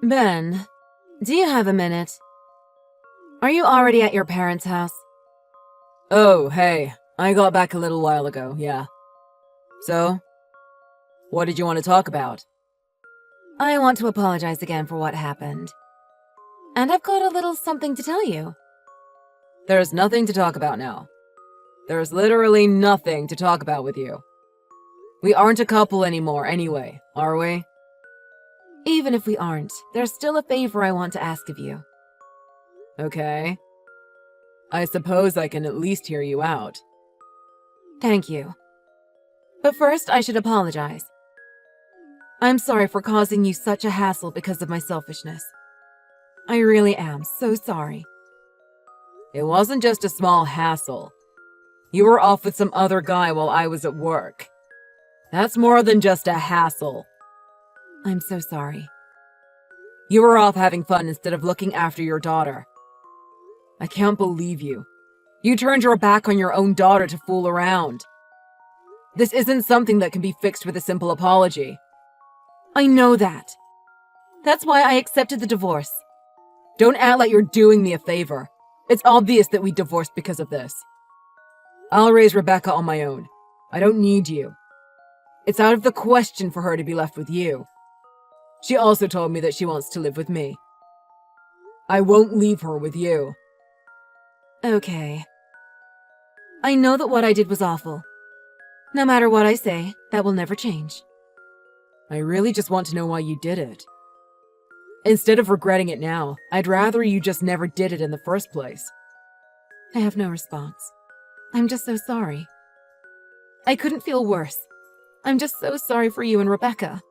Ben, do you have a minute? Are you already at your parents' house? Oh, hey. I got back a little while ago, yeah. So? What did you want to talk about? I want to apologize again for what happened. And I've got a little something to tell you. There's nothing to talk about now. There's literally nothing to talk about with you. We aren't a couple anymore anyway, are we? Even if we aren't, there's still a favor I want to ask of you. Okay. I suppose I can at least hear you out. Thank you. But first, I should apologize. I'm sorry for causing you such a hassle because of my selfishness. I really am so sorry. It wasn't just a small hassle. You were off with some other guy while I was at work. That's more than just a hassle. I'm so sorry. You were off having fun instead of looking after your daughter. I can't believe you. You turned your back on your own daughter to fool around. This isn't something that can be fixed with a simple apology. I know that. That's why I accepted the divorce. Don't act like you're doing me a favor. It's obvious that we divorced because of this. I'll raise Rebecca on my own. I don't need you. It's out of the question for her to be left with you. She also told me that she wants to live with me. I won't leave her with you. Okay. I know that what I did was awful. No matter what I say, that will never change. I really just want to know why you did it. Instead of regretting it now, I'd rather you just never did it in the first place. I have no response. I'm just so sorry. I couldn't feel worse. I'm just so sorry for you and Rebecca.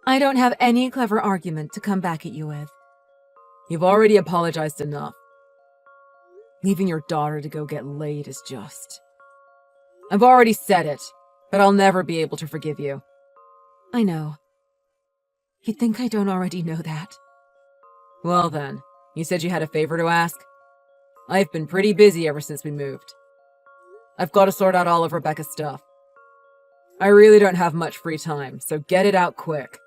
I don't have any clever argument to come back at you with. You've already apologized enough. Leaving your daughter to go get laid is just... I've already said it, but I'll never be able to forgive you. I know. You'd think I don't already know that. Well then, you said you had a favor to ask? I've been pretty busy ever since we moved. I've got to sort out all of Rebecca's stuff. I really don't have much free time, so get it out quick.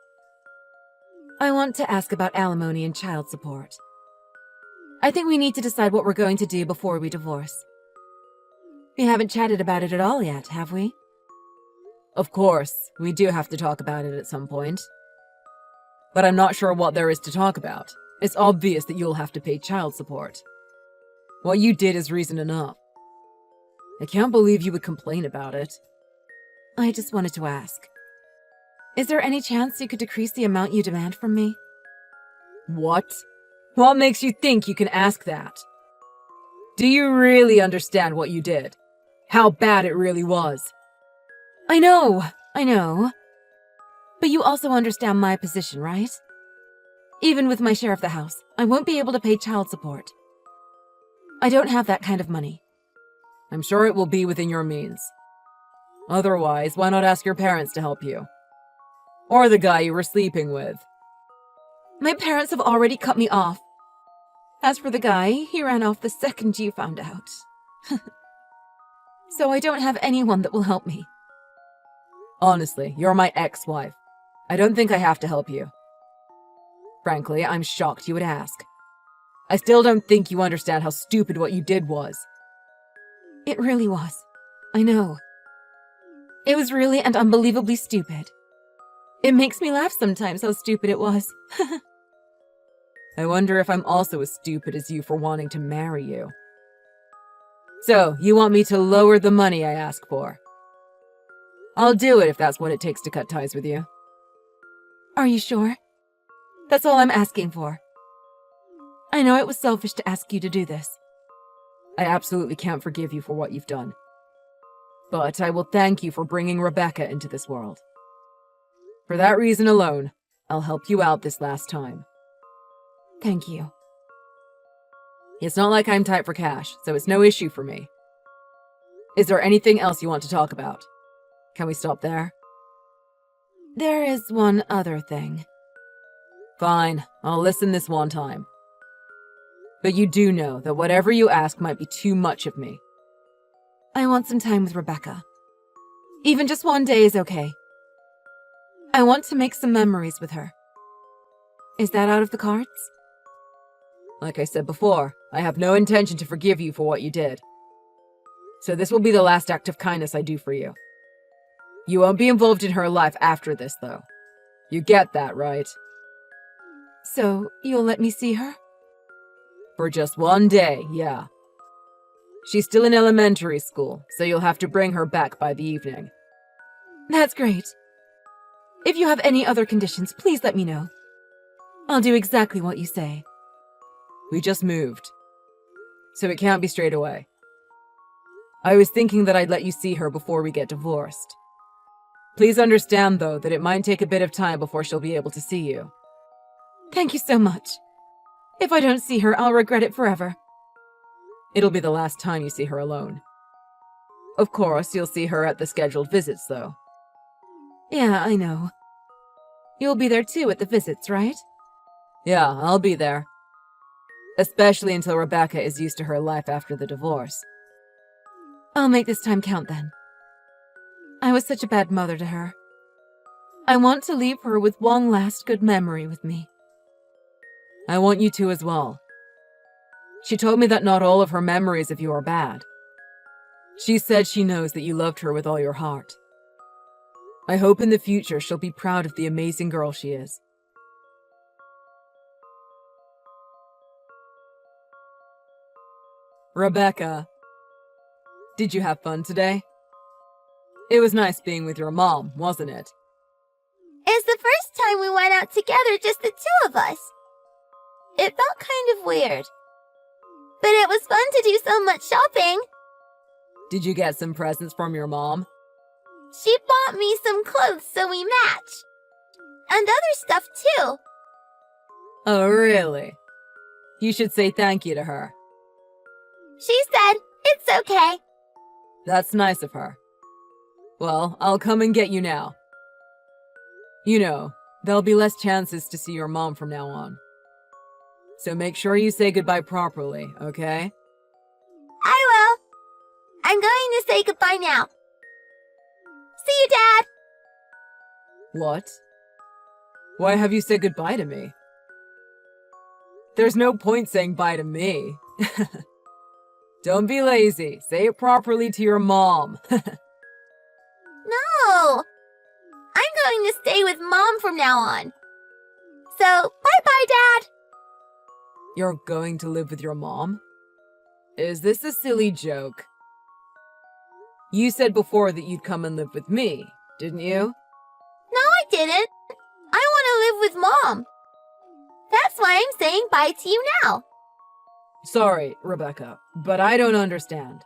I want to ask about alimony and child support. I think we need to decide what we're going to do before we divorce. We haven't chatted about it at all yet, have we? Of course, we do have to talk about it at some point. But I'm not sure what there is to talk about. It's obvious that you'll have to pay child support. What you did is reason enough. I can't believe you would complain about it. I just wanted to ask. Is there any chance you could decrease the amount you demand from me? What? What makes you think you can ask that? Do you really understand what you did? How bad it really was? I know. But you also understand my position, right? Even with my share of the house, I won't be able to pay child support. I don't have that kind of money. I'm sure it will be within your means. Otherwise, why not ask your parents to help you? Or the guy you were sleeping with? My parents have already cut me off. As for the guy, he ran off the second you found out. So I don't have anyone that will help me. Honestly, you're my ex-wife. I don't think I have to help you. Frankly, I'm shocked you would ask. I still don't think you understand how stupid what you did was. It really was. I know. It was really and unbelievably stupid. It makes me laugh sometimes how stupid it was. I wonder if I'm also as stupid as you for wanting to marry you. So, you want me to lower the money I ask for? I'll do it if that's what it takes to cut ties with you. Are you sure? That's all I'm asking for. I know it was selfish to ask you to do this. I absolutely can't forgive you for what you've done. But I will thank you for bringing Rebecca into this world. For that reason alone, I'll help you out this last time. Thank you. It's not like I'm tight for cash, so it's no issue for me. Is there anything else you want to talk about? Can we stop there? There is one other thing. Fine, I'll listen this one time. But you do know that whatever you ask might be too much of me. I want some time with Rebecca. Even just one day is okay. I want to make some memories with her. Is that out of the cards? Like I said before, I have no intention to forgive you for what you did. So this will be the last act of kindness I do for you. You won't be involved in her life after this, though. You get that, right? So, you'll let me see her? For just one day, yeah. She's still in elementary school, so you'll have to bring her back by the evening. That's great. If you have any other conditions, please let me know. I'll do exactly what you say. We just moved, so it can't be straight away. I was thinking that I'd let you see her before we get divorced. Please understand, though, that it might take a bit of time before she'll be able to see you. Thank you so much. If I don't see her, I'll regret it forever. It'll be the last time you see her alone. Of course, you'll see her at the scheduled visits, though. Yeah, I know. You'll be there too at the visits, right? Yeah, I'll be there. Especially until Rebecca is used to her life after the divorce. I'll make this time count then. I was such a bad mother to her. I want to leave her with one last good memory with me. I want you to as well. She told me that not all of her memories of you are bad. She said she knows that you loved her with all your heart. I hope in the future she'll be proud of the amazing girl she is. Rebecca, did you have fun today? It was nice being with your mom, wasn't it? It's the first time we went out together, just the two of us. It felt kind of weird. But it was fun to do so much shopping. Did you get some presents from your mom? She bought me some clothes so we match. And other stuff too. Oh, really? You should say thank you to her. She said, it's okay. That's nice of her. Well, I'll come and get you now. You know, there'll be less chances to see your mom from now on. So make sure you say goodbye properly, okay? I will. I'm going to say goodbye now. See you, Dad. What? Why have you said goodbye to me? There's no point saying bye to me. Don't be lazy. Say it properly to your mom. No. I'm going to stay with Mom from now on. So, bye-bye, Dad. You're going to live with your mom? Is this a silly joke? You said before that you'd come and live with me, didn't you? No, I didn't. I want to live with Mom. That's why I'm saying bye to you now. Sorry, Rebecca, but I don't understand.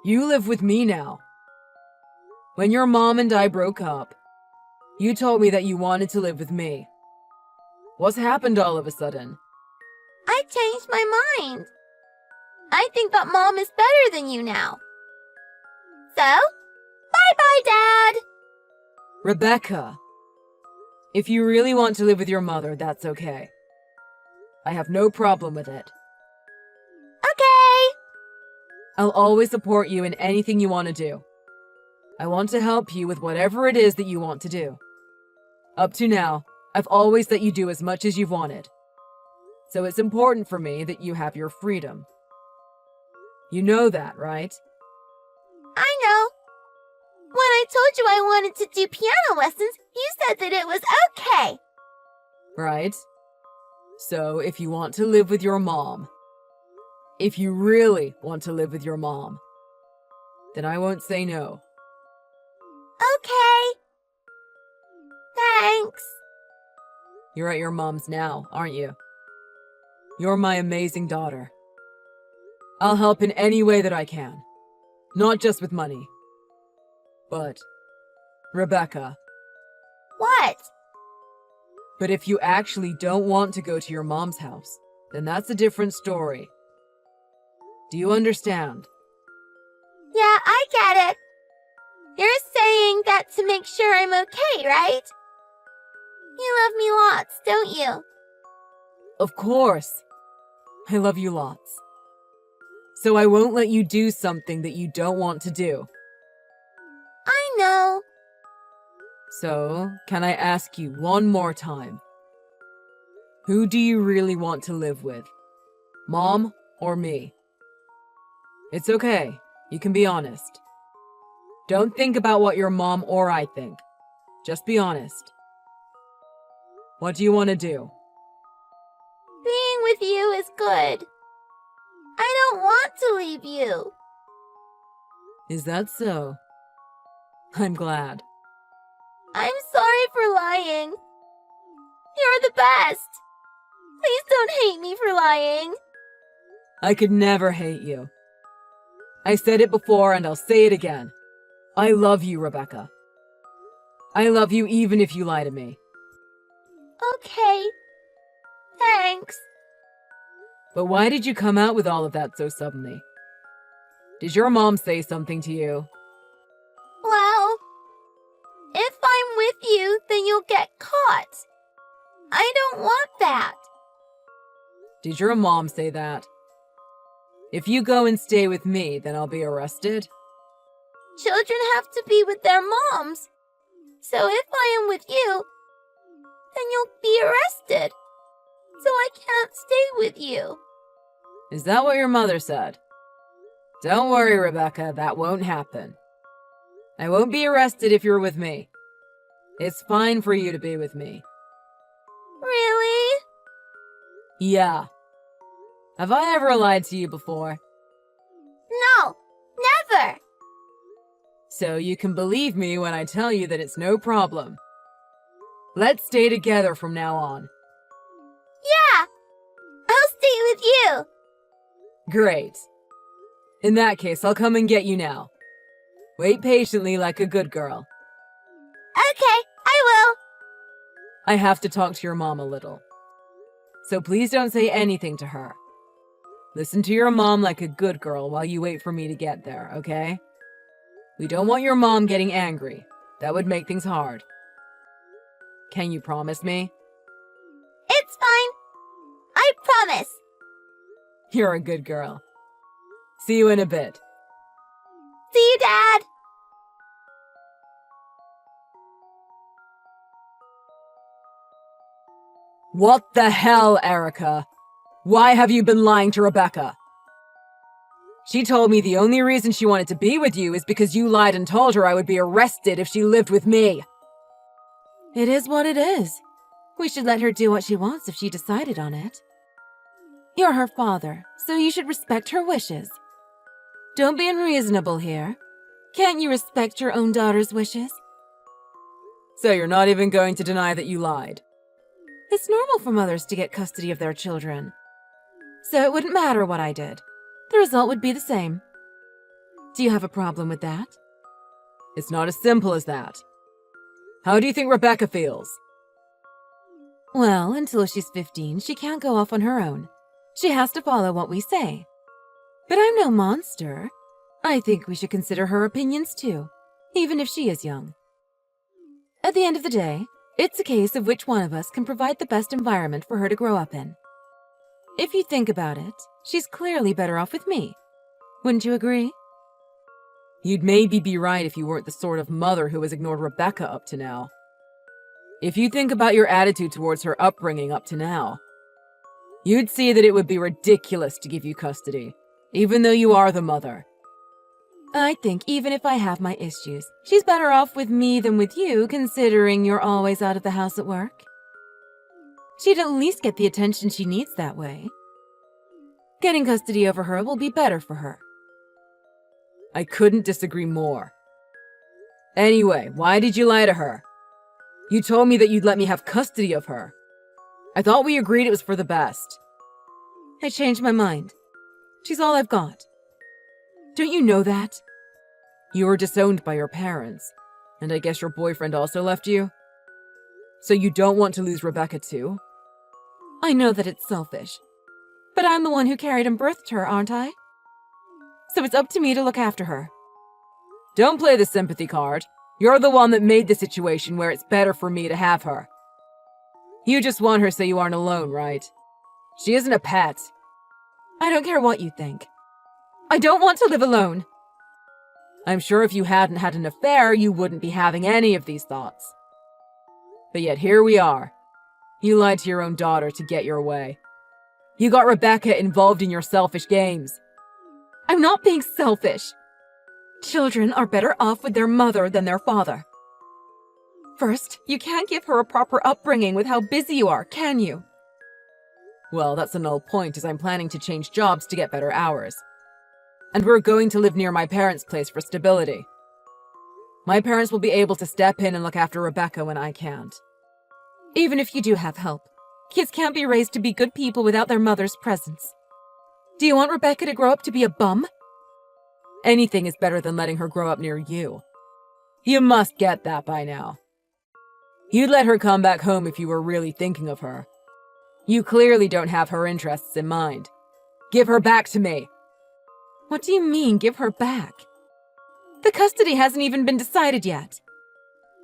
You live with me now. When your mom and I broke up, you told me that you wanted to live with me. What's happened all of a sudden? I changed my mind. I think that Mom is better than you now. So, bye-bye, Dad. Rebecca, if you really want to live with your mother, that's okay. I have no problem with it. Okay. I'll always support you in anything you want to do. I want to help you with whatever it is that you want to do. Up to now, I've always let you do as much as you've wanted. So it's important for me that you have your freedom. You know that, right? I know. When I told you I wanted to do piano lessons, you said that it was okay. Right? So if you want to live with your mom, if you really want to live with your mom, then I won't say no. Okay. Thanks. You're at your mom's now, aren't you? You're my amazing daughter. I'll help in any way that I can. Not just with money. But, Rebecca, What? but if you actually don't want to go to your mom's house, then that's a different story. Do you understand? Yeah, I get it. You're saying that to make sure I'm okay, right? You love me lots, don't you? Of course. I love you lots. So I won't let you do something that you don't want to do. I know. So, can I ask you one more time? Who do you really want to live with? Mom or me? It's okay. You can be honest. Don't think about what your mom or I think. Just be honest. What do you want to do? Being with you is good. I don't want to leave you. Is that so? I'm glad. I'm sorry for lying. You're the best. Please don't hate me for lying. I could never hate you. I said it before and I'll say it again. I love you, Rebecca. I love you even if you lie to me. Okay. Thanks. But why did you come out with all of that so suddenly? Did your mom say something to you? Well, if I'm with you, then you'll get caught. I don't want that. Did your mom say that? If you go and stay with me, then I'll be arrested? Children have to be with their moms. So if I am with you, then you'll be arrested. So I can't stay with you. Is that what your mother said? Don't worry, Rebecca, that won't happen. I won't be arrested if you're with me. It's fine for you to be with me. Really? Yeah. Have I ever lied to you before? No, never. So you can believe me when I tell you that it's no problem. Let's stay together from now on. Yeah, I'll stay with you. Great. In that case, I'll come and get you now. Wait patiently like a good girl. Okay, I will. I have to talk to your mom a little. So please don't say anything to her. Listen to your mom like a good girl while you wait for me to get there, okay? We don't want your mom getting angry. That would make things hard. Can you promise me? It's fine. I promise. You're a good girl. See you in a bit. See you, Dad. What the hell, Erica? Why have you been lying to Rebecca? She told me the only reason she wanted to be with you is because you lied and told her I would be arrested if she lived with me. It is what it is. We should let her do what she wants if she decided on it. You're her father, so you should respect her wishes. Don't be unreasonable here. Can't you respect your own daughter's wishes? So you're not even going to deny that you lied? It's normal for mothers to get custody of their children. So it wouldn't matter what I did. The result would be the same. Do you have a problem with that? It's not as simple as that. How do you think Rebecca feels? Well, until she's 15, she can't go off on her own. She has to follow what we say. But I'm no monster. I think we should consider her opinions too, even if she is young. At the end of the day, it's a case of which one of us can provide the best environment for her to grow up in. If you think about it, she's clearly better off with me. Wouldn't you agree? You'd maybe be right if you weren't the sort of mother who has ignored Rebecca up to now. If you think about your attitude towards her upbringing up to now, you'd see that it would be ridiculous to give you custody, even though you are the mother. I think even if I have my issues, she's better off with me than with you, considering you're always out of the house at work. She'd at least get the attention she needs that way. Getting custody over her will be better for her. I couldn't disagree more. Anyway, why did you lie to her? You told me that you'd let me have custody of her. I thought we agreed it was for the best. I changed my mind. She's all I've got. Don't you know that? You were disowned by your parents, and I guess your boyfriend also left you? So you don't want to lose Rebecca too? I know that it's selfish, but I'm the one who carried and birthed her, aren't I? So it's up to me to look after her. Don't play the sympathy card. You're the one that made the situation where it's better for me to have her. You just want her so you aren't alone, right? She isn't a pet. I don't care what you think. I don't want to live alone. I'm sure if you hadn't had an affair, you wouldn't be having any of these thoughts. But yet here we are. You lied to your own daughter to get your way. You got Rebecca involved in your selfish games. I'm not being selfish. Children are better off with their mother than their father. First, you can't give her a proper upbringing with how busy you are, can you? Well, that's a null point, as I'm planning to change jobs to get better hours. And we're going to live near my parents' place for stability. My parents will be able to step in and look after Rebecca when I can't. Even if you do have help, kids can't be raised to be good people without their mother's presence. Do you want Rebecca to grow up to be a bum? Anything is better than letting her grow up near you. You must get that by now. You'd let her come back home if you were really thinking of her. You clearly don't have her interests in mind. Give her back to me. What do you mean, give her back? The custody hasn't even been decided yet.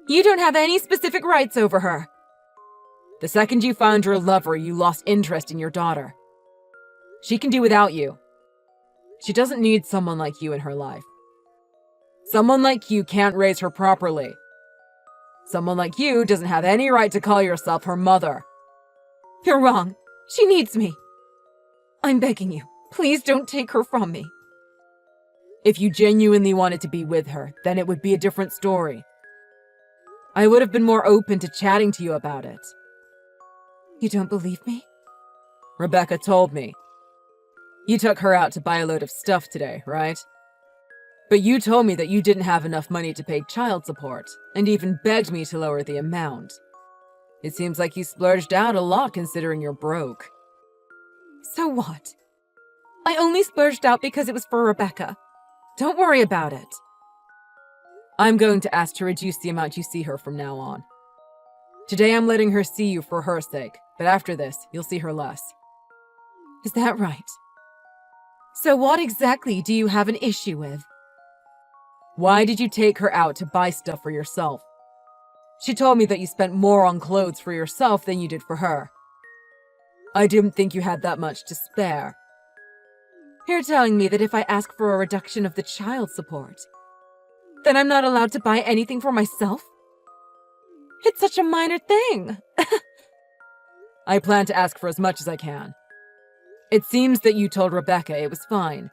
You don't have any specific rights over her. The second you found your lover, you lost interest in your daughter. She can do without you. She doesn't need someone like you in her life. Someone like you can't raise her properly. Someone like you doesn't have any right to call yourself her mother. You're wrong. She needs me. I'm begging you, please don't take her from me. If you genuinely wanted to be with her, then it would be a different story. I would have been more open to chatting to you about it. You don't believe me? Rebecca told me. You took her out to buy a load of stuff today, right? But you told me that you didn't have enough money to pay child support, and even begged me to lower the amount. It seems like you splurged out a lot considering you're broke. So what? I only splurged out because it was for Rebecca. Don't worry about it. I'm going to ask to reduce the amount you see her from now on. Today I'm letting her see you for her sake, but after this, you'll see her less. Is that right? So what exactly do you have an issue with? Why did you take her out to buy stuff for yourself? She told me that you spent more on clothes for yourself than you did for her. I didn't think you had that much to spare. You're telling me that if I ask for a reduction of the child support, then I'm not allowed to buy anything for myself? It's such a minor thing. I plan to ask for as much as I can. It seems that you told Rebecca it was fine.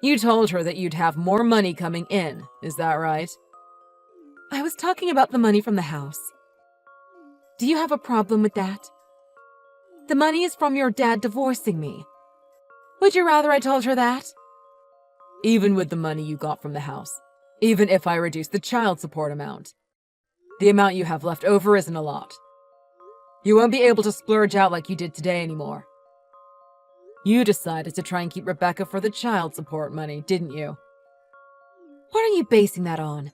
You told her that you'd have more money coming in, is that right? I was talking about the money from the house. Do you have a problem with that? The money is from your dad divorcing me. Would you rather I told her that? Even with the money you got from the house, even if I reduce the child support amount, the amount you have left over isn't a lot. You won't be able to splurge out like you did today anymore. You decided to try and keep Rebecca for the child support money, didn't you? What are you basing that on?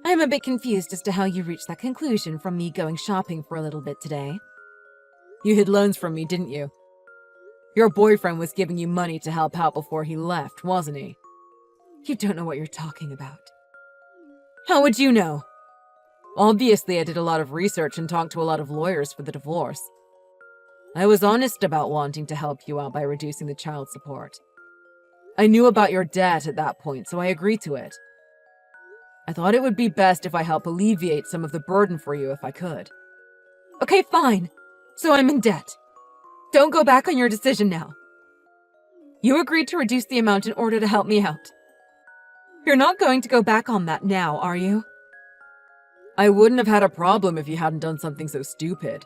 I'm a bit confused as to how you reached that conclusion from me going shopping for a little bit today. You hid loans from me, didn't you? Your boyfriend was giving you money to help out before he left, wasn't he? You don't know what you're talking about. How would you know? Obviously, I did a lot of research and talked to a lot of lawyers for the divorce. I was honest about wanting to help you out by reducing the child support. I knew about your debt at that point, so I agreed to it. I thought it would be best if I helped alleviate some of the burden for you if I could. Okay, fine. So I'm in debt. Don't go back on your decision now. You agreed to reduce the amount in order to help me out. You're not going to go back on that now, are you? I wouldn't have had a problem if you hadn't done something so stupid.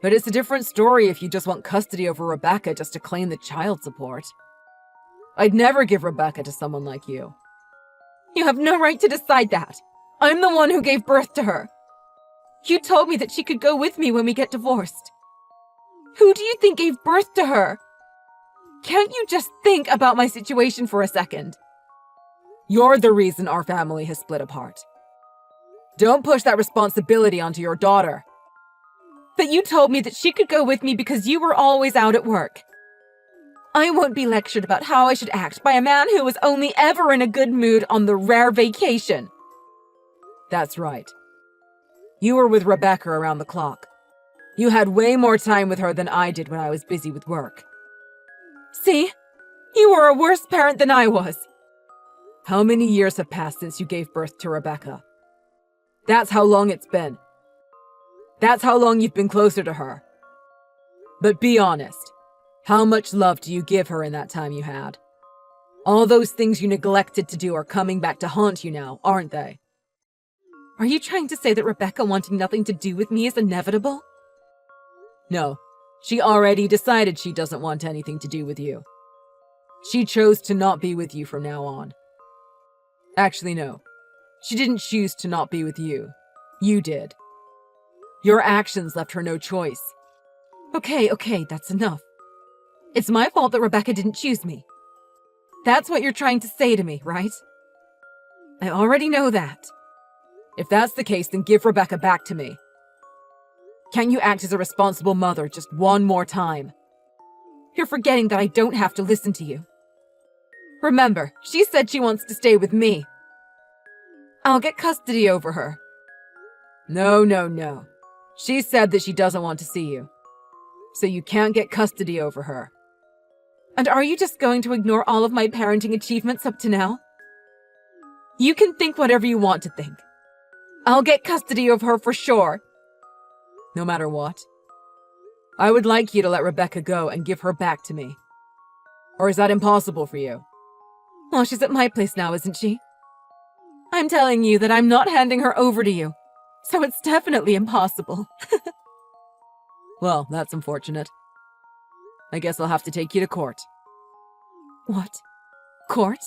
But it's a different story if you just want custody over Rebecca just to claim the child support. I'd never give Rebecca to someone like you. You have no right to decide that. I'm the one who gave birth to her. You told me that she could go with me when we get divorced. Who do you think gave birth to her? Can't you just think about my situation for a second? You're the reason our family has split apart. Don't push that responsibility onto your daughter. But you told me that she could go with me because you were always out at work. I won't be lectured about how I should act by a man who was only ever in a good mood on the rare vacation. That's right. You were with Rebecca around the clock. You had way more time with her than I did when I was busy with work. See? You were a worse parent than I was. How many years have passed since you gave birth to Rebecca? That's how long it's been. That's how long you've been closer to her. But be honest. How much love do you give her in that time you had? All those things you neglected to do are coming back to haunt you now, aren't they? Are you trying to say that Rebecca wanting nothing to do with me is inevitable? No, she already decided she doesn't want anything to do with you. She chose to not be with you from now on. Actually, no. She didn't choose to not be with you. You did. Your actions left her no choice. Okay, that's enough. It's my fault that Rebecca didn't choose me. That's what you're trying to say to me, right? I already know that. If that's the case, then give Rebecca back to me. Can't you act as a responsible mother just one more time? You're forgetting that I don't have to listen to you. Remember, she said she wants to stay with me. I'll get custody over her. No. She said that she doesn't want to see you. So you can't get custody over her. And are you just going to ignore all of my parenting achievements up to now? You can think whatever you want to think. I'll get custody of her for sure. No matter what. I would like you to let Rebecca go and give her back to me. Or is that impossible for you? Well, she's at my place now, isn't she? I'm telling you that I'm not handing her over to you. So it's definitely impossible. Well, that's unfortunate. I guess I'll have to take you to court. What? Court?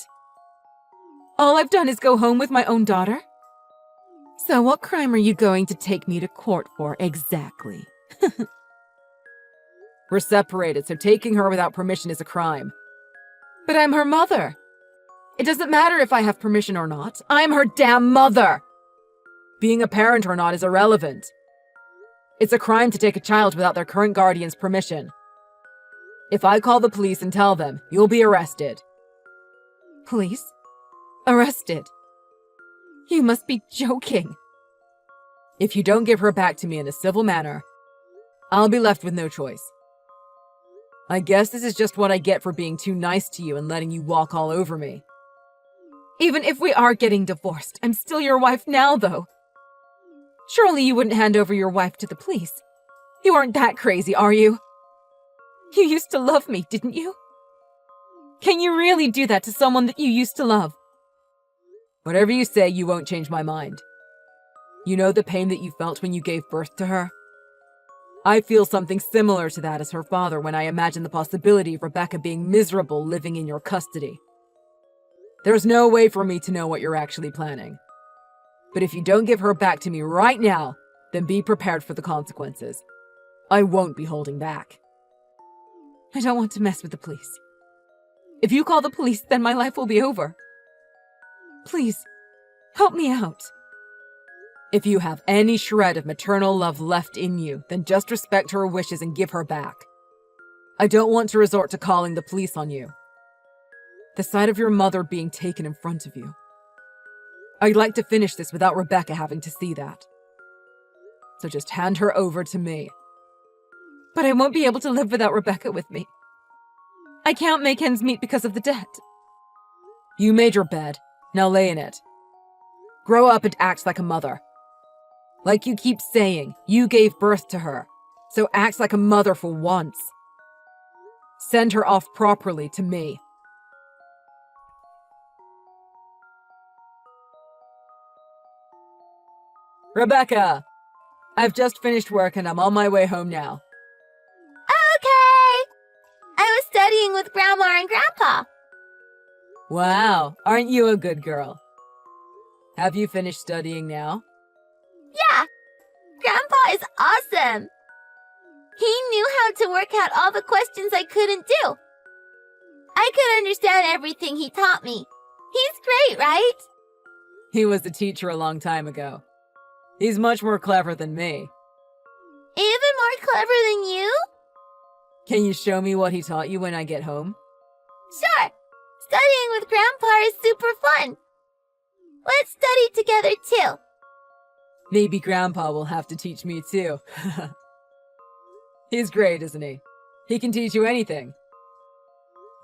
All I've done is go home with my own daughter? So what crime are you going to take me to court for exactly? We're separated, so taking her without permission is a crime. But I'm her mother. It doesn't matter if I have permission or not. I'm her damn mother. Being a parent or not is irrelevant. It's a crime to take a child without their current guardian's permission. If I call the police and tell them, you'll be arrested. Police? Arrested? You must be joking. If you don't give her back to me in a civil manner, I'll be left with no choice. I guess this is just what I get for being too nice to you and letting you walk all over me. Even if we are getting divorced, I'm still your wife now, though. Surely you wouldn't hand over your wife to the police. You aren't that crazy, are you? You used to love me, didn't you? Can you really do that to someone that you used to love? Whatever you say, you won't change my mind. You know the pain that you felt when you gave birth to her? I feel something similar to that as her father when I imagine the possibility of Rebecca being miserable living in your custody. There's no way for me to know what you're actually planning. But if you don't give her back to me right now, then be prepared for the consequences. I won't be holding back. I don't want to mess with the police. If you call the police, then my life will be over. Please, help me out. If you have any shred of maternal love left in you, then just respect her wishes and give her back. I don't want to resort to calling the police on you. The sight of your mother being taken in front of you. I'd like to finish this without Rebecca having to see that. So just hand her over to me. But I won't be able to live without Rebecca with me. I can't make ends meet because of the debt. You made your bed. Now lay in it. Grow up and act like a mother. Like you keep saying, you gave birth to her. So act like a mother for once. Send her off properly to me. Rebecca! I've just finished work and I'm on my way home now. Okay! I was studying with Grandma and Grandpa. Wow, aren't you a good girl? Have you finished studying now? Yeah! Grandpa is awesome! He knew how to work out all the questions I couldn't do. I could understand everything he taught me. He's great, right? He was a teacher a long time ago. He's much more clever than me. Even more clever than you? Can you show me what he taught you when I get home? Sure! Studying with Grandpa is super fun. Let's study together too. Maybe Grandpa will have to teach me too. He's great, isn't he? He can teach you anything.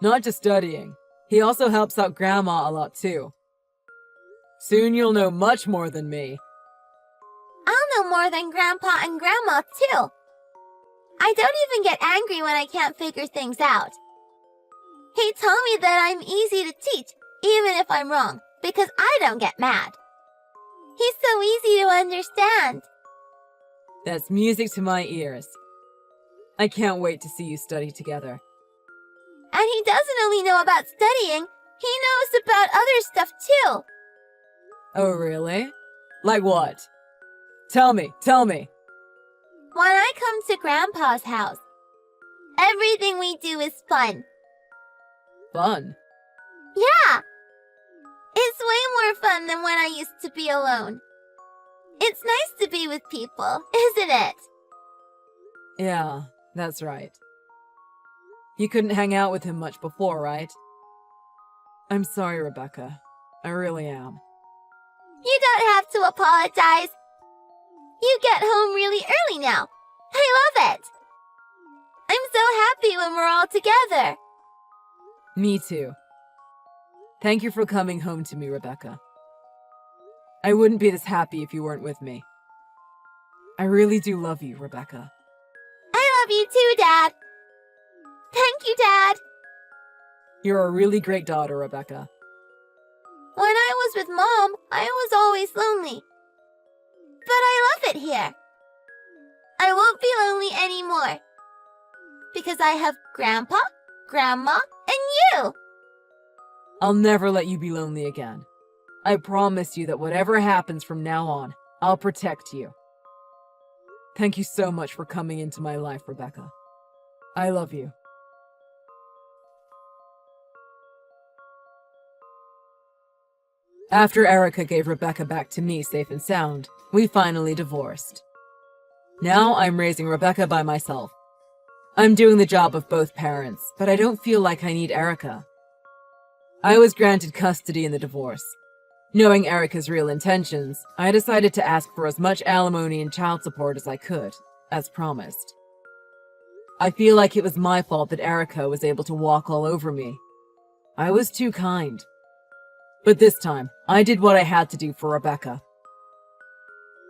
Not just studying. He also helps out Grandma a lot too. Soon you'll know much more than me. I'll know more than Grandpa and Grandma, too. I don't even get angry when I can't figure things out. He told me that I'm easy to teach, even if I'm wrong, because I don't get mad. He's so easy to understand. That's music to my ears. I can't wait to see you study together. And he doesn't only know about studying, he knows about other stuff too. Oh, really? Like what? Tell me, tell me. When I come to Grandpa's house, everything we do is fun. Fun? Yeah! It's way more fun than when I used to be alone. It's nice to be with people, isn't it? Yeah, that's right. You couldn't hang out with him much before, right? I'm sorry, Rebecca. I really am. You don't have to apologize. You get home really early now. I love it. I'm so happy when we're all together. Me too. Thank you for coming home to me, Rebecca. I wouldn't be this happy if you weren't with me. I really do love you, Rebecca. I love you too, Dad. Thank you, Dad. You're a really great daughter, Rebecca. When I was with Mom, I was always lonely. But I love it here. I won't be lonely anymore. Because I have Grandpa, Grandma, and you. I'll never let you be lonely again. I promise you that whatever happens from now on, I'll protect you. Thank you so much for coming into my life, Rebecca. I love you. After Erica gave Rebecca back to me safe and sound, we finally divorced. Now I'm raising Rebecca by myself. I'm doing the job of both parents, but I don't feel like I need Erica. I was granted custody in the divorce. Knowing Erica's real intentions, I decided to ask for as much alimony and child support as I could, as promised. I feel like it was my fault that Erica was able to walk all over me. I was too kind. But this time, I did what I had to do for Rebecca.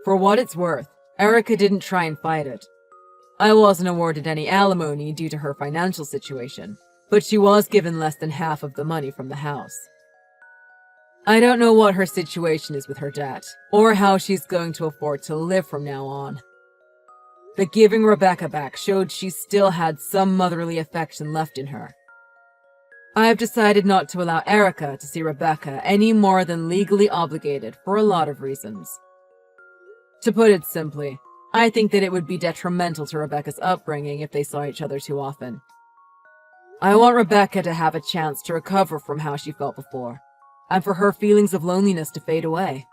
For what it's worth, Erica didn't try and fight it. I wasn't awarded any alimony due to her financial situation, but she was given less than half of the money from the house. I don't know what her situation is with her debt, or how she's going to afford to live from now on. But giving Rebecca back showed she still had some motherly affection left in her. I have decided not to allow Erica to see Rebecca any more than legally obligated for a lot of reasons. To put it simply, I think that it would be detrimental to Rebecca's upbringing if they saw each other too often. I want Rebecca to have a chance to recover from how she felt before, and for her feelings of loneliness to fade away.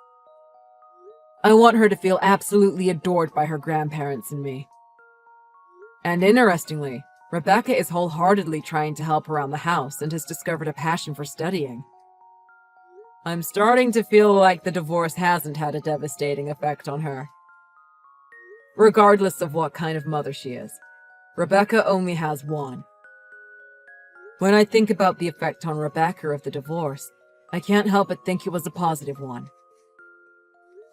I want her to feel absolutely adored by her grandparents and me. And interestingly, Rebecca is wholeheartedly trying to help around the house and has discovered a passion for studying. I'm starting to feel like the divorce hasn't had a devastating effect on her. Regardless of what kind of mother she is, Rebecca only has one. When I think about the effect on Rebecca of the divorce, I can't help but think it was a positive one.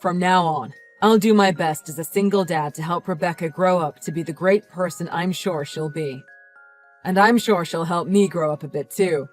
From now on, I'll do my best as a single dad to help Rebecca grow up to be the great person I'm sure she'll be. And I'm sure she'll help me grow up a bit too.